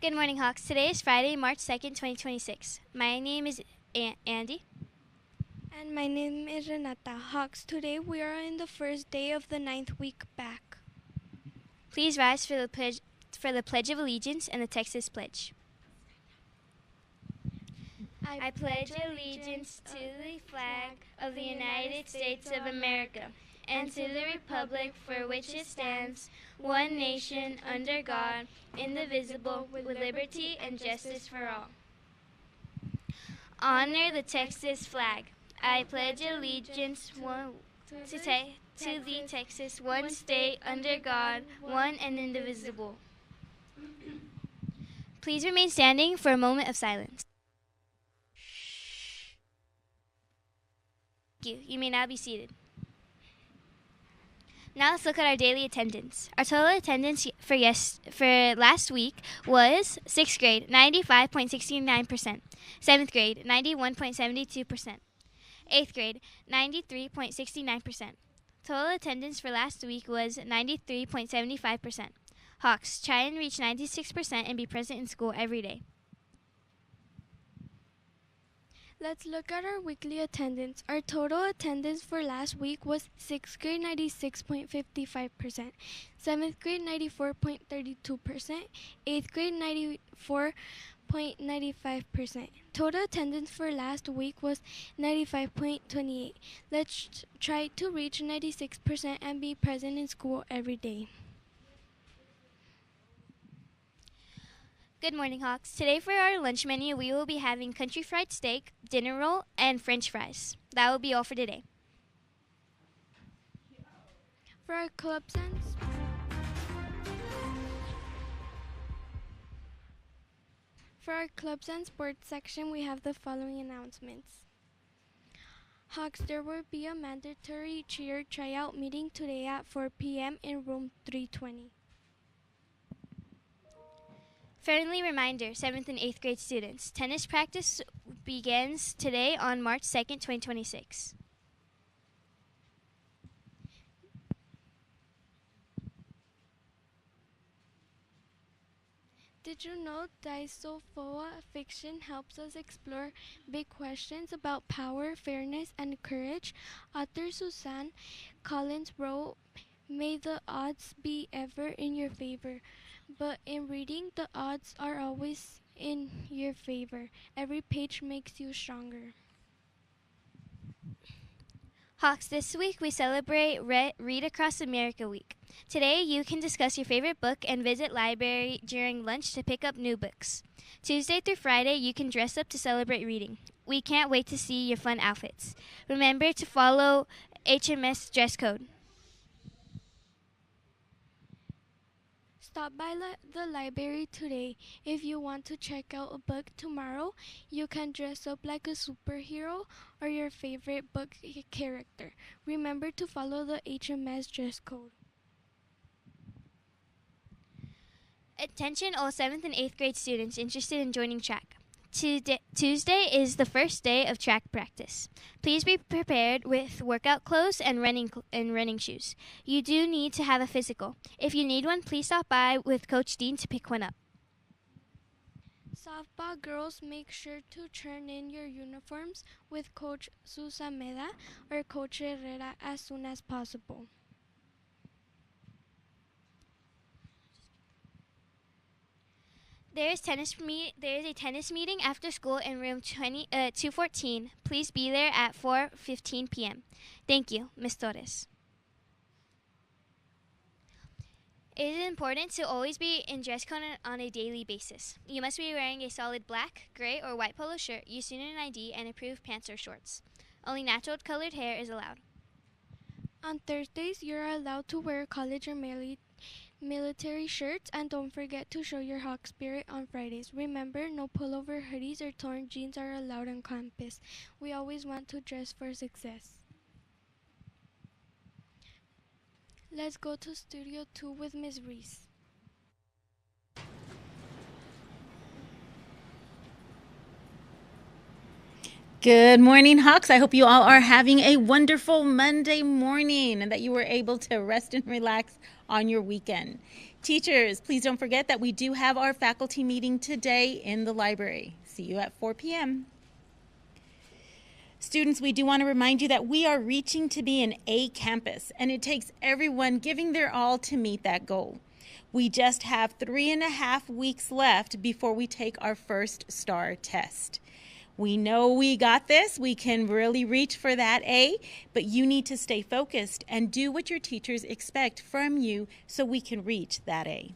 Good morning, Hawks. Today is Friday, March 2nd, 2026. My name is Andy. And my name is Renata. Hawks, today we are in the first day of the 9th week back. Please rise for the Pledge of Allegiance and the Texas Pledge. I pledge allegiance to the flag of the United States of America and to the republic for which it stands, one nation, under God, indivisible, with liberty and justice for all. Honor the Texas flag. I pledge allegiance to the Texas, one state, under God, one and indivisible. Please remain standing for a moment of silence. Thank you. You may now be seated. Now let's look at our daily attendance. Our total attendance for last week was 6th grade, 95.69%, 7th grade, 91.72%, 8th grade, 93.69%. Total attendance for last week was 93.75%. Hawks, try and reach 96% and be present in school every day. Let's look at our weekly attendance. Our total attendance for last week was 6th grade 96.55%, 7th grade 94.32%, 8th grade 94.95%. Total attendance for last week was 95.28. Let's try to reach 96% and be present in school every day. Good morning, Hawks. Today for our lunch menu, we will be having country fried steak, dinner roll, and french fries. That will be all for today. For our clubs and sports section, we have the following announcements. Hawks, there will be a mandatory cheer tryout meeting today at 4 p.m. in room 320. Friendly reminder, 7th and 8th grade students, tennis practice begins today on March 2nd, 2026. Did you know Diaspora fiction helps us explore big questions about power, fairness, and courage? Author Suzanne Collins wrote, "May the odds be ever in your favor." But in reading, the odds are always in your favor. Every page makes you stronger. Hawks, this week we celebrate Read Across America Week. Today you can discuss your favorite book and visit library during lunch to pick up new books. Tuesday through Friday you can dress up to celebrate reading. We can't wait to see your fun outfits. Remember to follow HMS dress code. Stop by the library today. If you want to check out a book tomorrow, you can dress up like a superhero or your favorite book character. Remember to follow the HMS dress code. Attention all 7th and 8th grade students interested in joining track. Tuesday is the first day of track practice. Please be prepared with workout clothes and running shoes. You do need to have a physical. If you need one, please stop by with Coach Dean to pick one up. Softball girls, make sure to turn in your uniforms with Coach Susameda or Coach Herrera as soon as possible. There is a tennis meeting after school in room 214. Please be there at 4:15 p.m. Thank you, Ms. Torres. It is important to always be in dress code on a daily basis. You must be wearing a solid black, gray, or white polo shirt, your student ID, and approved pants or shorts. Only natural colored hair is allowed. On Thursdays, you're allowed to wear college or military shirts, and don't forget to show your Hawk spirit on Fridays. Remember, no pullover hoodies or torn jeans are allowed on campus. We always want to dress for success. Let's go to Studio 2 with Ms. Reese. Good morning, Hawks. I hope you all are having a wonderful Monday morning and that you were able to rest and relax on your weekend. Teachers, please don't forget that we do have our faculty meeting today in the library. See you at 4 p.m. Students, we do want to remind you that we are reaching to be an A campus, and it takes everyone giving their all to meet that goal. We just have 3.5 weeks left before we take our first STAR test. We know we got this. We can really reach for that A, but you need to stay focused and do what your teachers expect from you so we can reach that A.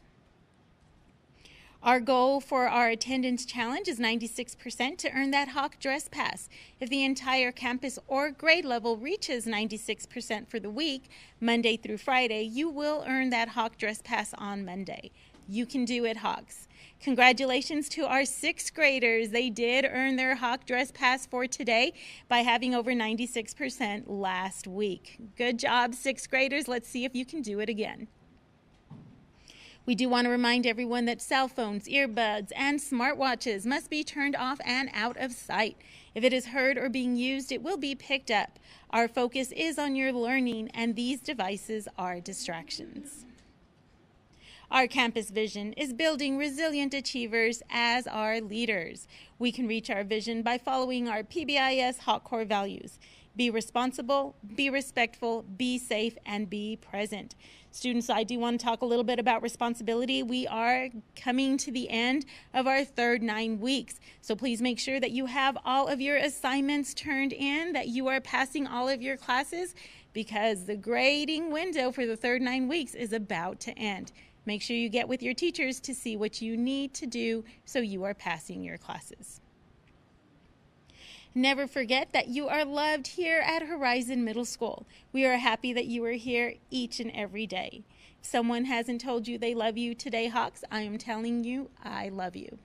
Our goal for our attendance challenge is 96% to earn that Hawk Dress Pass. If the entire campus or grade level reaches 96% for the week, Monday through Friday, you will earn that Hawk Dress Pass on Monday. You can do it, Hawks. Congratulations to our 6th graders. They did earn their Hawk Dress Pass for today by having over 96% last week. Good job, 6th graders. Let's see if you can do it again. We do want to remind everyone that cell phones, earbuds, and smartwatches must be turned off and out of sight. If it is heard or being used, it will be picked up. Our focus is on your learning, and these devices are distractions. Our campus vision is building resilient achievers as our leaders. We can reach our vision by following our PBIS Hawk Core values. Be responsible, be respectful, be safe, and be present. Students, I do want to talk a little bit about responsibility. We are coming to the end of our third 9 weeks. So please make sure that you have all of your assignments turned in, that you are passing all of your classes, because the grading window for the third 9 weeks is about to end. Make sure you get with your teachers to see what you need to do so you are passing your classes. Never forget that you are loved here at Horizon Middle School. We are happy that you are here each and every day. If someone hasn't told you they love you today, Hawks, I am telling you, I love you.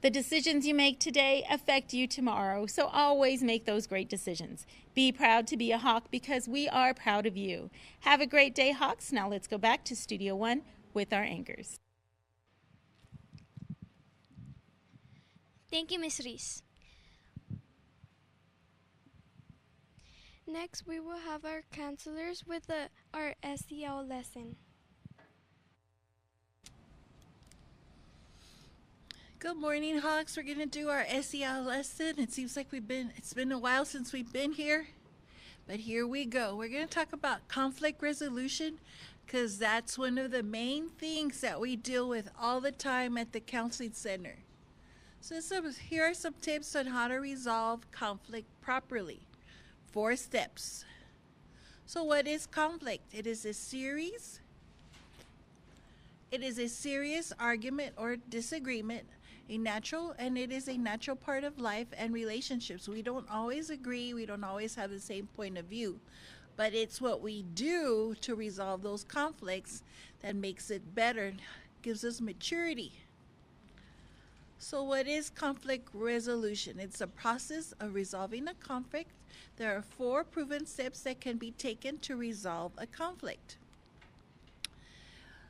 The decisions you make today affect you tomorrow, so always make those great decisions. Be proud to be a Hawk because we are proud of you. Have a great day, Hawks. Now let's go back to Studio 1 with our anchors. Thank you, Ms. Reese. Next, we will have our counselors with our SEL lesson. Good morning, Hawks. We're going to do our SEL lesson. It seems like it's been a while since we've been here, but here we go. We're going to talk about conflict resolution because that's one of the main things that we deal with all the time at the counseling center. So here are some tips on how to resolve conflict properly. 4 steps. So what is conflict? It is a serious argument or disagreement, it is a natural part of life and relationships. We don't always agree, we don't always have the same point of view, but it's what we do to resolve those conflicts that makes it better, gives us maturity. So what is conflict resolution? It's a process of resolving a conflict. There are 4 proven steps that can be taken to resolve a conflict.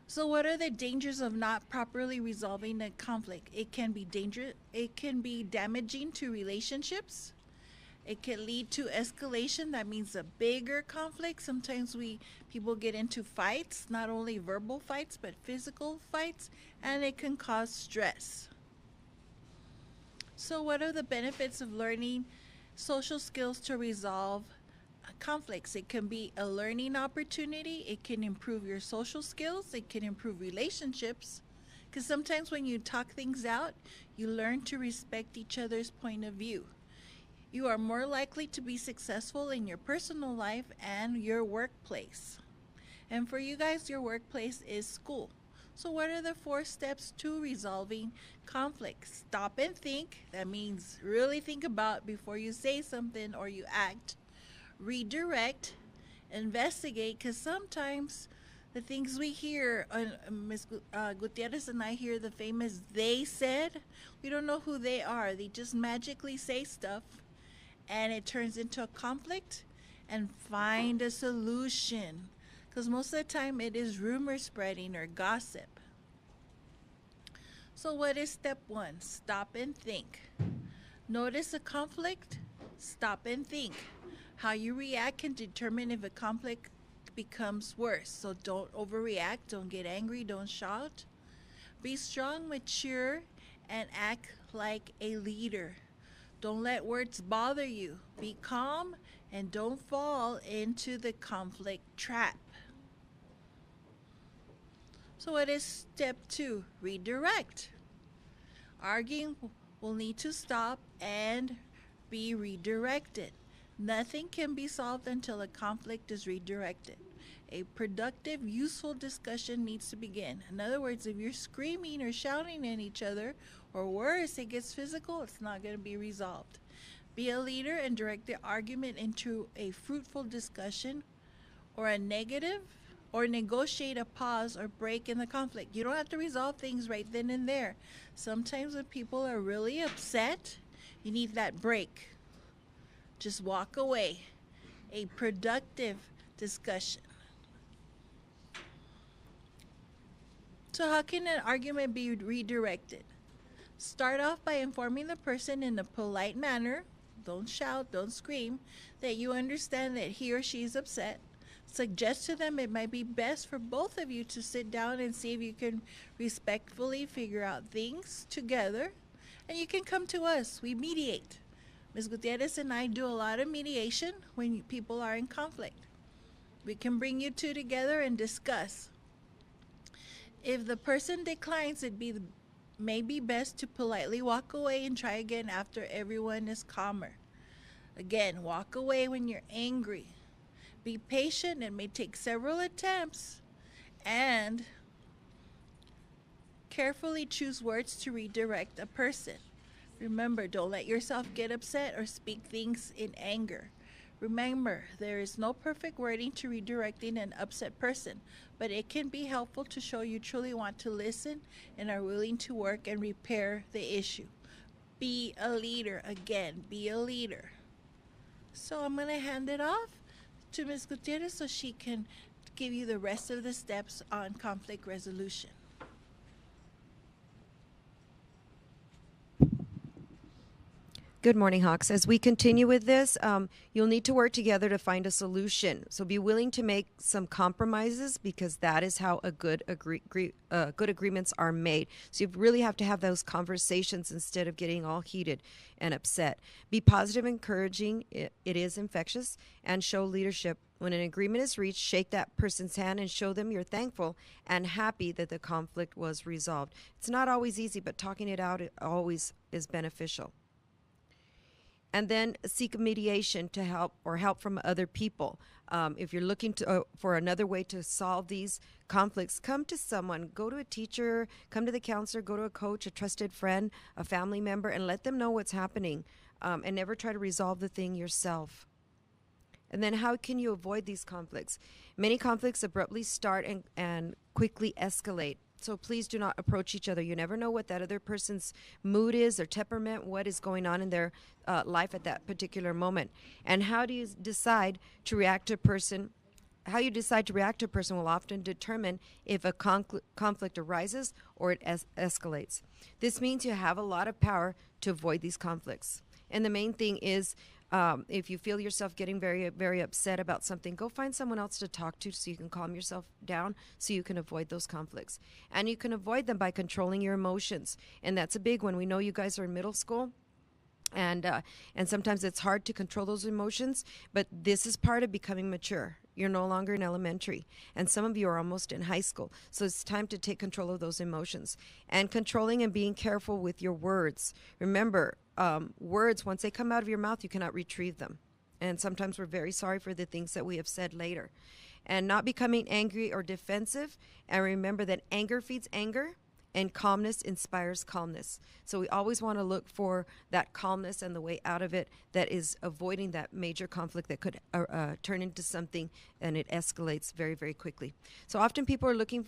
So what are the dangers of not properly resolving a conflict? It can be damaging to relationships. It can lead to escalation. That means a bigger conflict. Sometimes people get into fights, not only verbal fights, but physical fights, and it can cause stress. So what are the benefits of learning social skills to resolve conflicts? It can be a learning opportunity. It can improve your social skills. It can improve relationships. Because sometimes when you talk things out, you learn to respect each other's point of view. You are more likely to be successful in your personal life and your workplace. And for you guys, your workplace is school. So what are the 4 steps to resolving conflict? Stop and think. That means really think about before you say something or you act. Redirect. Investigate, because sometimes the things we hear, Ms. Gutierrez and I hear the famous "they said." We don't know who they are. They just magically say stuff, and it turns into a conflict. And find a solution, because most of the time it is rumor spreading or gossip. So what is step 1? Stop and think. Notice a conflict. Stop and think. How you react can determine if a conflict becomes worse. So don't overreact. Don't get angry. Don't shout. Be strong, mature, and act like a leader. Don't let words bother you. Be calm and don't fall into the conflict trap. So what is step 2? Redirect. Arguing will need to stop and be redirected. Nothing can be solved until a conflict is redirected. A productive, useful discussion needs to begin. In other words, if you're screaming or shouting at each other, or worse, it gets physical, it's not going to be resolved. Be a leader and direct the argument into a fruitful discussion or a negative, or negotiate a pause or break in the conflict. You don't have to resolve things right then and there. Sometimes when people are really upset, you need that break. Just walk away. A productive discussion. So how can an argument be redirected? Start off by informing the person in a polite manner, don't shout, don't scream, that you understand that he or she is upset. Suggest to them it might be best for both of you to sit down and see if you can respectfully figure out things together. And you can come to us. We mediate. Ms. Gutierrez and I do a lot of mediation when people are in conflict. We can bring you two together and discuss. If the person declines, may be best to politely walk away and try again after everyone is calmer. Again, walk away when you're angry. Be patient. It may take several attempts. And carefully choose words to redirect a person. Remember, don't let yourself get upset or speak things in anger. Remember, there is no perfect wording to redirecting an upset person, but it can be helpful to show you truly want to listen and are willing to work and repair the issue. Be a leader. Again, be a leader. So I'm going to hand it off to Ms. Gutierrez so she can give you the rest of the steps on conflict resolution. Good morning, Hawks. As we continue with this, you'll need to work together to find a solution. So be willing to make some compromises, because that is how good agreements are made. So you really have to have those conversations instead of getting all heated and upset. Be positive, encouraging. It is infectious, and show leadership. When an agreement is reached, shake that person's hand and show them you're thankful and happy that the conflict was resolved. It's not always easy, but talking it out always is beneficial. And then seek mediation to help from other people. If you're looking for another way to solve these conflicts, come to someone. Go to a teacher, come to the counselor, go to a coach, a trusted friend, a family member, and let them know what's happening. And never try to resolve the thing yourself. And then how can you avoid these conflicts? Many conflicts abruptly start and quickly escalate. So please do not approach each other. You never know what that other person's mood is, their temperament, what is going on in their life at that particular moment. And how do you decide to react to a person? How you decide to react to a person will often determine if a conflict arises or it escalates. This means you have a lot of power to avoid these conflicts. And the main thing is If you feel yourself getting very, very upset about something, go find someone else to talk to so you can calm yourself down so you can avoid those conflicts. And you can avoid them by controlling your emotions. And that's a big one. We know you guys are in middle school. And sometimes it's hard to control those emotions, but this is part of becoming mature. You're no longer in elementary, and some of you are almost in high school. So it's time to take control of those emotions and controlling and being careful with your words. Remember, words, once they come out of your mouth, you cannot retrieve them. And sometimes we're very sorry for the things that we have said later. And not becoming angry or defensive. And remember that anger feeds anger, and calmness inspires calmness. So we always want to look for that calmness and the way out of it that is avoiding that major conflict that could turn into something, and it escalates very, very quickly. So often people are looking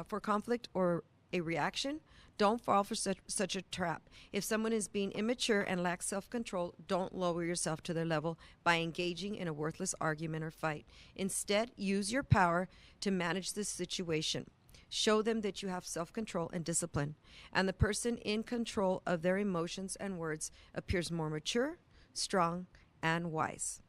for conflict or a reaction. Don't fall for such a trap. If someone is being immature and lacks self-control, don't lower yourself to their level by engaging in a worthless argument or fight. Instead, use your power to manage this situation. Show them that you have self-control and discipline, and the person in control of their emotions and words appears more mature, strong, and wise.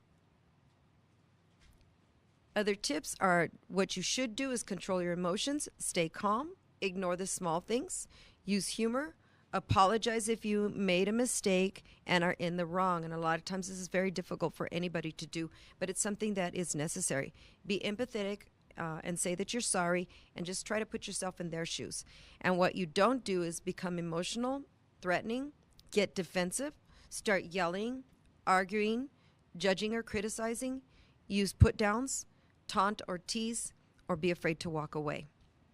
Other tips are what you should do is control your emotions, stay calm, ignore the small things, use humor, apologize if you made a mistake and are in the wrong. And a lot of times this is very difficult for anybody to do, but it's something that is necessary. Be empathetic, and say that you're sorry, and just try to put yourself in their shoes. And what you don't do is become emotional, threatening, get defensive, start yelling, arguing, judging or criticizing, use put downs, taunt or tease, or be afraid to walk away.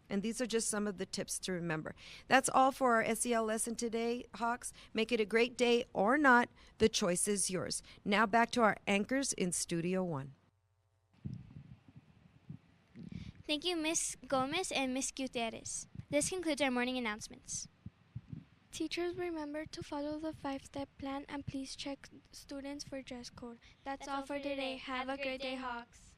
And these are just some of the tips to remember. That's all for our SEL lesson today, Hawks. Make it a great day or not. The choice is yours. Now back to our anchors in Studio One. Thank you, Ms. Gomez and Ms. Gutierrez. This concludes our morning announcements. Teachers, remember to follow the 5-step plan and please check students for dress code. That's all for today. Have a great day, Hawks.